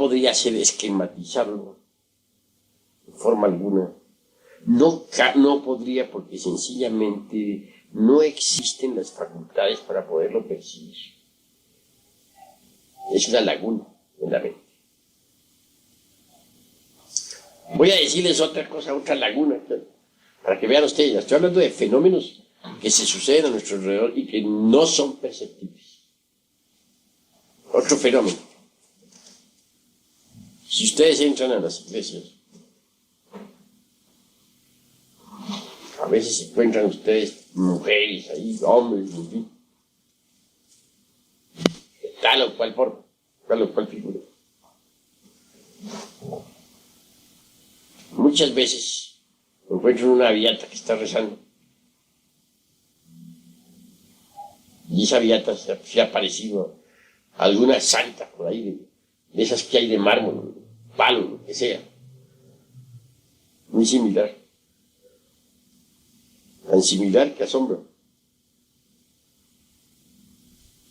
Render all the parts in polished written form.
podría ser esquematizarlo de forma alguna. No podría porque sencillamente no existen las facultades para poderlo percibir. Es una laguna en la mente. Voy a decirles otra cosa, otra laguna, para que vean ustedes. Estoy hablando de fenómenos que se suceden a nuestro alrededor y que no son perceptibles. Otro fenómeno. Si ustedes entran a las iglesias, a veces se encuentran ustedes mujeres ahí, hombres, en fin, de tal o cual forma, tal o cual figura. Muchas veces me encuentro en una beata que está rezando. Y esa beata se ha parecido a alguna santa por ahí, de esas que hay de mármol, palo, lo que sea. Muy similar. Tan similar que asombra.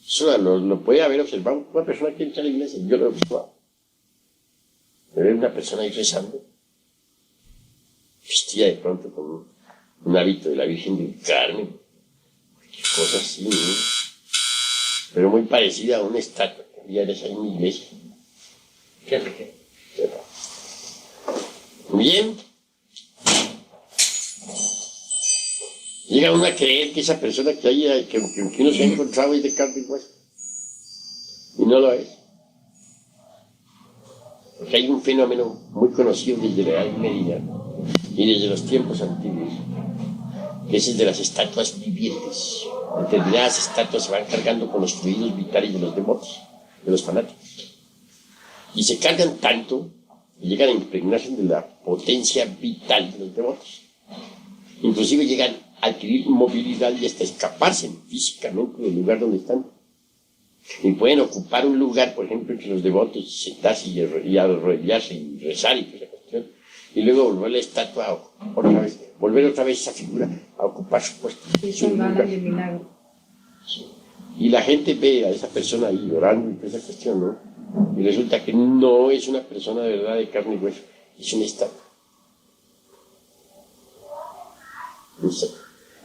Eso lo puede haber observado una persona que entra a la iglesia. Yo lo he observado. Ver una persona ahí rezando, vestida de pronto con un hábito de la Virgen del Carmen, cosas así, ¿no? Pero muy parecida a una estatua que había ahí en mi iglesia. ¿Qué? Bien. Llega uno a creer que esa persona que hay, que uno se ha encontrado es de carne y hueso. Y no lo es. Porque hay un fenómeno muy conocido desde la Edad Media y desde los tiempos antiguos, que es el de las estatuas vivientes. Determinadas estatuas se van cargando con los fluidos vitales de los devotos, de los fanáticos. Y se cargan tanto que llegan a impregnarse de la potencia vital de los devotos. Inclusive llegan a adquirir movilidad y hasta escaparse físicamente del lugar donde están. Y pueden ocupar un lugar, por ejemplo, entre los devotos, sentarse y arrodillarse y rezar y toda esa cuestión. Y luego volver la estatua volver otra vez esa figura a ocupar su puesto. Son ganas de milagro. Sí. Y la gente ve a esa persona ahí llorando y toda esa cuestión, ¿no? Y resulta que no es una persona de verdad de carne y hueso, es una estatua.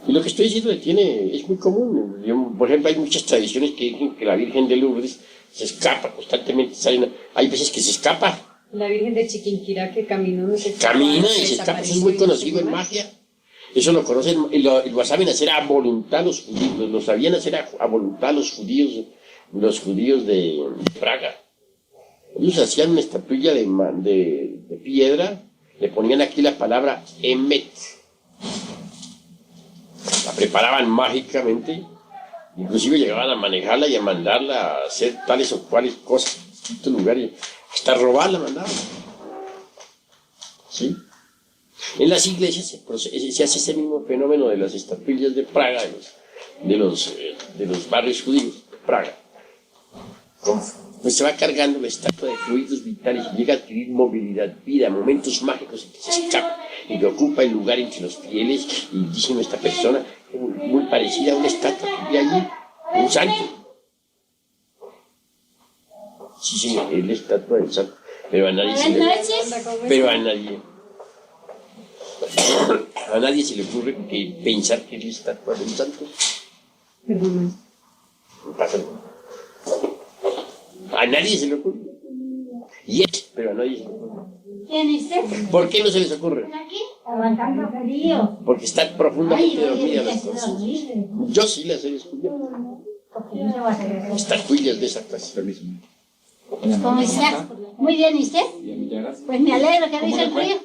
Y lo que estoy diciendo es muy común. Por ejemplo, hay muchas tradiciones que dicen que la Virgen de Lourdes se escapa constantemente. Hay veces que se escapa. La Virgen de Chiquinquirá que caminó, no sé. Camina y se escapa. Eso es muy conocido en magia. Eso lo conocen y lo saben hacer a voluntad los judíos. Lo sabían hacer a voluntad los judíos de Praga. Ellos hacían una estatuilla de piedra, le ponían aquí la palabra Emet. La preparaban mágicamente, inclusive llegaban a manejarla y a mandarla a hacer tales o cuales cosas en distintos lugares, hasta robarla mandaban. ¿Sí? En las iglesias se hace ese mismo fenómeno de las estatuillas de Praga, de los barrios judíos de Praga. Pues se va cargando la estatua de fluidos vitales y llega a adquirir movilidad, vida, momentos mágicos en que se escapa y que ocupa el lugar entre los fieles. Y dice esta persona, muy parecida a una estatua que vi allí, un santo. Sí, señor, es la estatua del santo, pero a nadie se le ocurre pensar que es la estatua del santo. Perdón. No pasa nada. A nadie se le ocurre. Pero a nadie se le ocurre. ¿Quién es ese? ¿Por qué no se les ocurre? ¿Aquí? Aguantando frío. Porque están profundamente dormidas las cosas. cosas. Yo sí las he descubierto. Estatuillas de esa clase. ¿Cómo está? Muy bien, ¿y usted? Pues me alegro que dice el frío.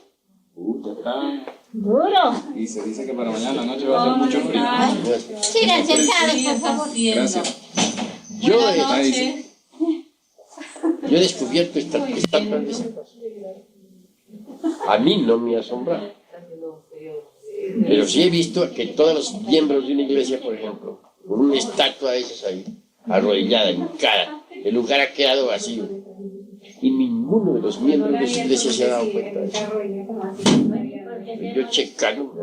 Ya está. Duro. Y se dice que para mañana a la noche va a ser mucho frío. Sigan sentados, por favor. Gracias. Yo he descubierto estatuas de esa clase. A mí no me asombra. Pero sí he visto que todos los miembros de una iglesia, por ejemplo, con una estatua de esas ahí, arrodillada, hincada, el lugar ha quedado vacío. Y ninguno de los miembros de esa iglesia se ha dado cuenta de eso. Yo checando,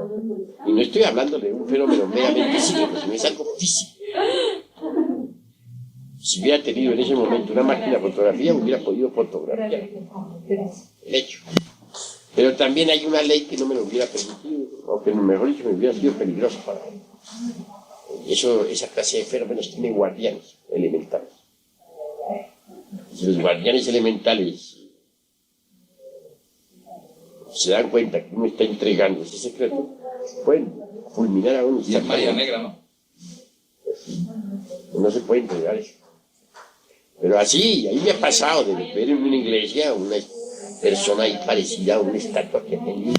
y no estoy hablando de un fenómeno meramente psíquico, sino es algo físico. Si hubiera tenido en ese momento una máquina de fotografía, hubiera podido fotografiar. El hecho. Pero también hay una ley que no me lo hubiera permitido, o que mejor dicho me hubiera sido peligroso para mí. Y esa clase de fenómenos tiene guardianes elementales. Si los guardianes elementales se dan cuenta que uno está entregando ese secreto, pueden fulminar a uno. Y es magia negra, ¿no? No se puede entregar eso. Pero así, ahí me ha pasado de ver en una iglesia una persona ahí parecida a una estatua que tenía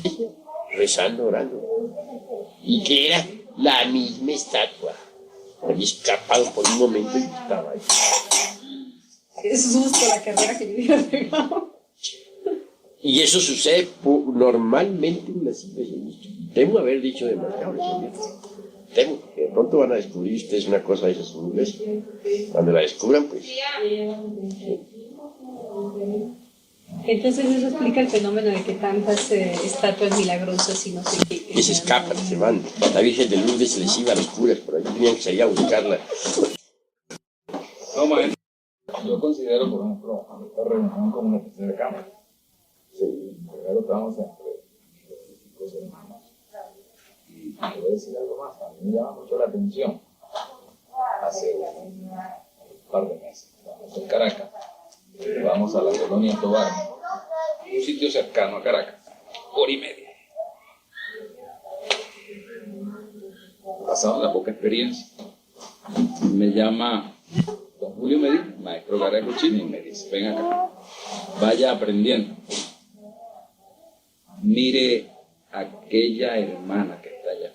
rezando, orando. Y que era la misma estatua. Había escapado por un momento y estaba ahí. Qué susto la carrera que yo hubiera pegado. Y eso sucede normalmente en las iglesias. Temo haber dicho demasiado eso. Temo que de pronto van a descubrir ustedes una cosa de esas en la iglesia. Cuando la descubran, pues... Entonces eso explica el fenómeno de que tantas estatuas milagrosas y no sé qué. Que se escapan, se van. La Virgen de Lourdes se les iba a los curas, por ahí tenían que salir a buscarla. No, maestro. Yo considero, por ejemplo, a esta reunión como una tercera cámara. Sí, primero estamos entre los hermanos. Y te voy a decir algo más, a mí me llama mucho la atención. Hace un par de meses, estamos en Caracas, vamos a la colonia Tobar, un sitio cercano a Caracas, hora y media. Pasamos la poca experiencia. Me llama don Julio Medina, maestro Garejo China, y me dice, ven acá, vaya aprendiendo. Mire aquella hermana que está allá.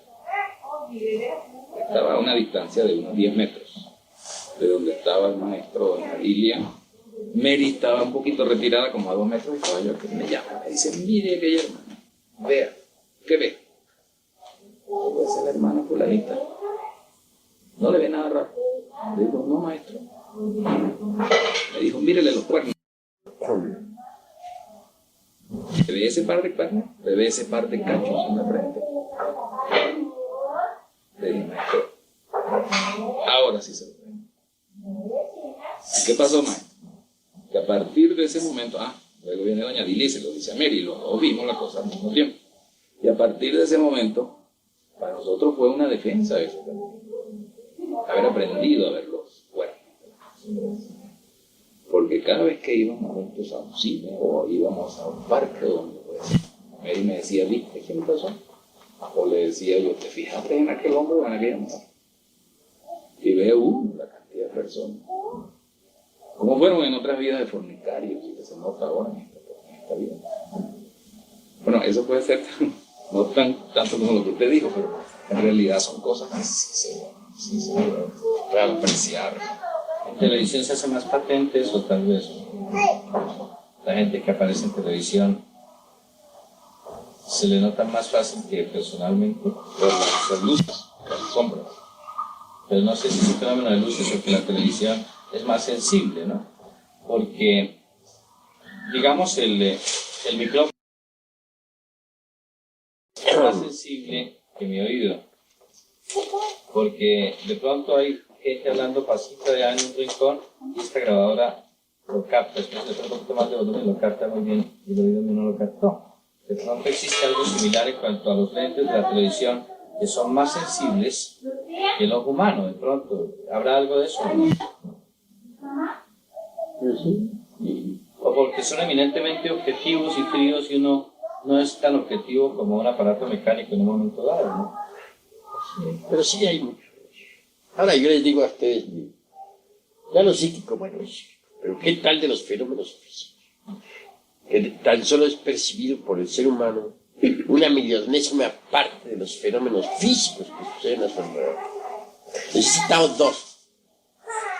Estaba a una distancia de unos 10 metros de donde estaba el maestro doña Lilia. Mary estaba un poquito retirada, como a 2 metros, y estaba yo, que me llama, me dice, mire aquella hermana, vea, ¿qué ve? Puede ser la hermana fulanita. No le ve nada raro. Le digo, no, maestro. Me dijo, mírele los cuernos. ¿Le ve ese par de cuernos? ¿Le ve ese par de cachos en la frente? Le dije, maestro, ahora sí se lo ve. ¿Qué pasó, maestro? Que a partir de ese momento, luego viene doña Lili y se lo dice a Mary, los dos vimos la cosa al mismo tiempo. Y a partir de ese momento, para nosotros fue una defensa eso también. Haber aprendido a ver los cuernos. Porque cada vez que íbamos juntos a un cine o íbamos a un parque donde pues, Mary me decía, ¿viste qué me pasó? O le decía yo, ¿te fijaste en aquel hombre o en aquella mujer? Y veo la cantidad de personas. Como fueron en otras vidas de fornicarios y que se nota ahora en esta vida. Bueno, eso puede ser no tanto como lo que usted dijo, pero en realidad son cosas que sí se pueden apreciar. En televisión se hace más patente eso, tal vez. La gente que aparece en televisión se le nota más fácil que personalmente Por las luces, las sombras. pero no sé si es un fenómeno de luces o que la televisión es más sensible, ¿no? Porque, digamos, el micrófono es más sensible que mi oído, porque de pronto hay gente hablando pasito allá en un rincón y esta grabadora lo capta, después de un poquito más de volumen lo capta muy bien y el oído mío no lo captó. De pronto existe algo similar en cuanto a los lentes de la televisión que son más sensibles que el ojo humano. De pronto, ¿habrá algo de eso? O porque son eminentemente objetivos y fríos y uno no es tan objetivo como un aparato mecánico en un momento dado, ¿no? Pero sí hay mucho. Ahora yo les digo a ustedes, ya lo psíquico, bueno, es psíquico, pero ¿qué tal de los fenómenos físicos? Que tan solo es percibido por el ser humano una millonésima parte de los fenómenos físicos que suceden a su alrededor. Necesitamos dos: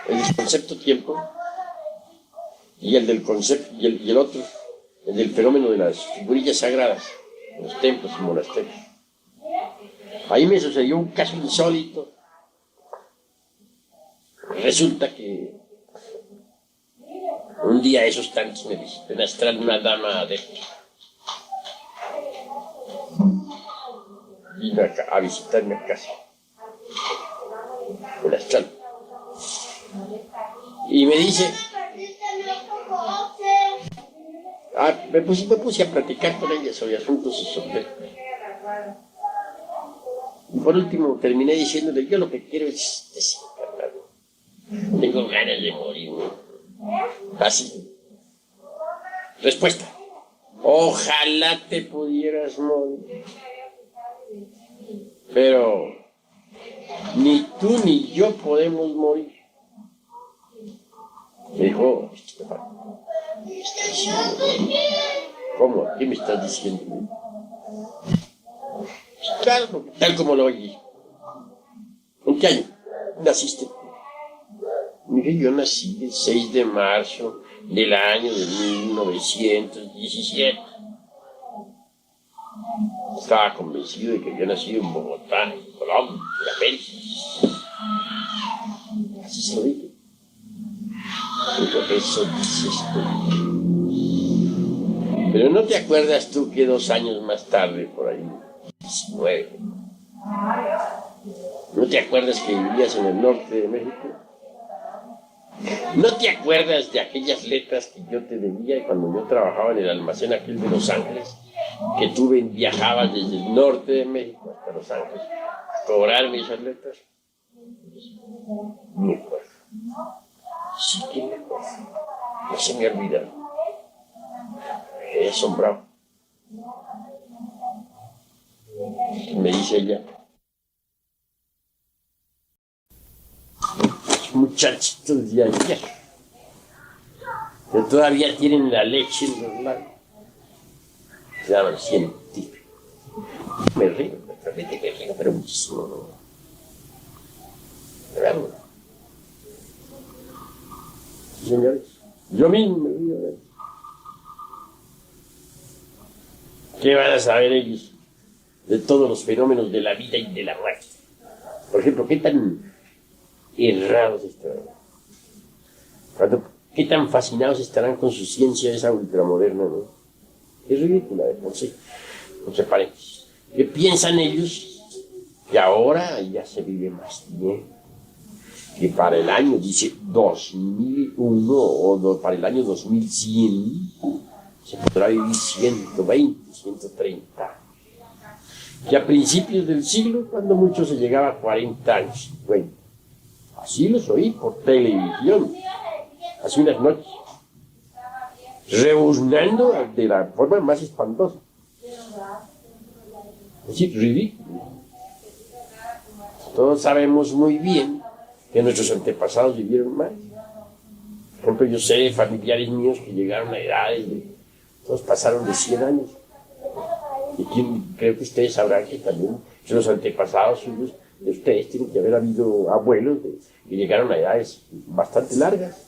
el del concepto tiempo y el del concepto y el otro, el del fenómeno de las figurillas sagradas, los templos y monasterios. Ahí me sucedió un caso insólito. Resulta que un día esos tantos me visitó en astral una dama adepta. Vino a visitarme a casa, en astral. Y me dice, me puse a platicar con ella sobre asuntos esotéricos. Y por último terminé diciéndole, yo lo que quiero es desencarnarme. Tengo ganas de morir. Así. Respuesta. Ojalá te pudieras morir. Pero ni tú ni yo podemos morir. Me dijo, ¿qué estás diciendo? ¿Cómo? ¿Qué me estás diciendo? Claro, tal como lo oí. ¿En qué año naciste? Mire, yo nací el 6 de marzo del año de 1917. Estaba convencido de que había nacido en Bogotá, en Colombia, en América. Así se lo dije. Pero eso dices tú. Pero ¿no te acuerdas tú que 2 años más tarde, por ahí, 19, ¿no te acuerdas que vivías en el norte de México? ¿No te acuerdas de aquellas letras que yo te debía cuando yo trabajaba en el almacén aquel de Los Ángeles? Que tú viajabas desde el norte de México hasta Los Ángeles a cobrarme esas letras. Me acuerdo. Sí que me acuerdo. No se me olvida. Me he asombrado. Me dice ella, los muchachitos de ayer, que todavía tienen la leche en los labios, se llaman científicos. Me río, pero muchísimo, ¿no? ¿Verdad? Señores, yo mismo me río de eso. ¿Qué van a saber ellos de todos los fenómenos de la vida y de la muerte? Por ejemplo, ¿qué tan errados estarán? ¿Qué tan fascinados estarán con su ciencia esa ultramoderna, no? Es ridícula de por sí. No se paren. ¿Qué piensan ellos? Que ahora ya se vive más bien. Que para el año, dice, 2001 o para el año 2100 se podrá vivir 120, 130. Que a principios del siglo, cuando mucho se llegaba a 40 años, 50. Así los oí por televisión, hace unas noches, rebuznando de la forma más espantosa. Es decir, ridículo. Todos sabemos muy bien que nuestros antepasados vivieron más. Por ejemplo, yo sé de familiares míos que llegaron a edades todos pasaron de 100 años. Y creo que ustedes sabrán que también los antepasados suyos de ustedes tienen que haber habido abuelos que llegaron a edades bastante largas.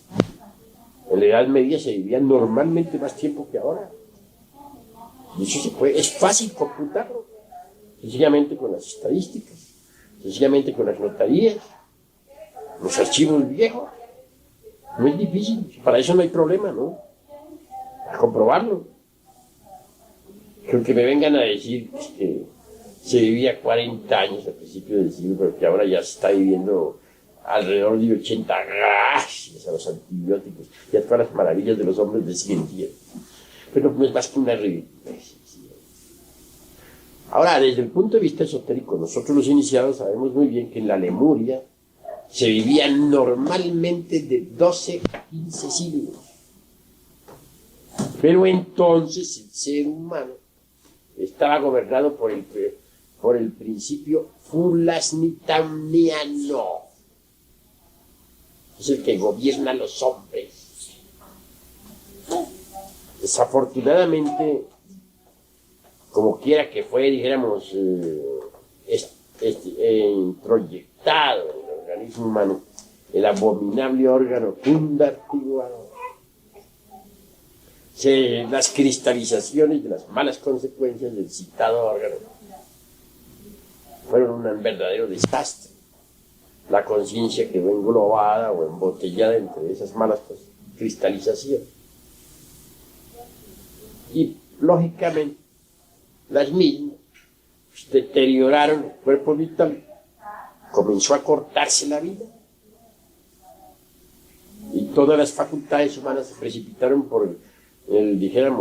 En la Edad Media se vivía normalmente más tiempo que ahora. Y eso se puede, es fácil computarlo, sencillamente con las estadísticas, sencillamente con las notarías, los archivos viejos. No es difícil, para eso no hay problema, ¿no? A comprobarlo. Que me vengan a decir que se vivía 40 años al principio del siglo, pero que ahora ya se está viviendo alrededor de 80, gracias a los antibióticos y a todas las maravillas de los hombres de ciencia. Pero no es más que una ridiculez. Ahora, desde el punto de vista esotérico, nosotros los iniciados sabemos muy bien que en la Lemuria se vivía normalmente de 12 a 15 siglos. Pero entonces el ser humano estaba gobernado por el principio fulasnitaniano. Es el que gobierna a los hombres. Desafortunadamente, como quiera que fue, dijéramos, introyectado en el organismo humano, el abominable órgano fundartiguado, las cristalizaciones de las malas consecuencias del citado órgano fueron un verdadero desastre. La conciencia quedó englobada o embotellada entre esas malas cristalizaciones. Y, lógicamente, las mismas deterioraron el cuerpo vital, comenzó a cortarse la vida. ¿Y todas las facultades humanas se precipitaron por dijéramos,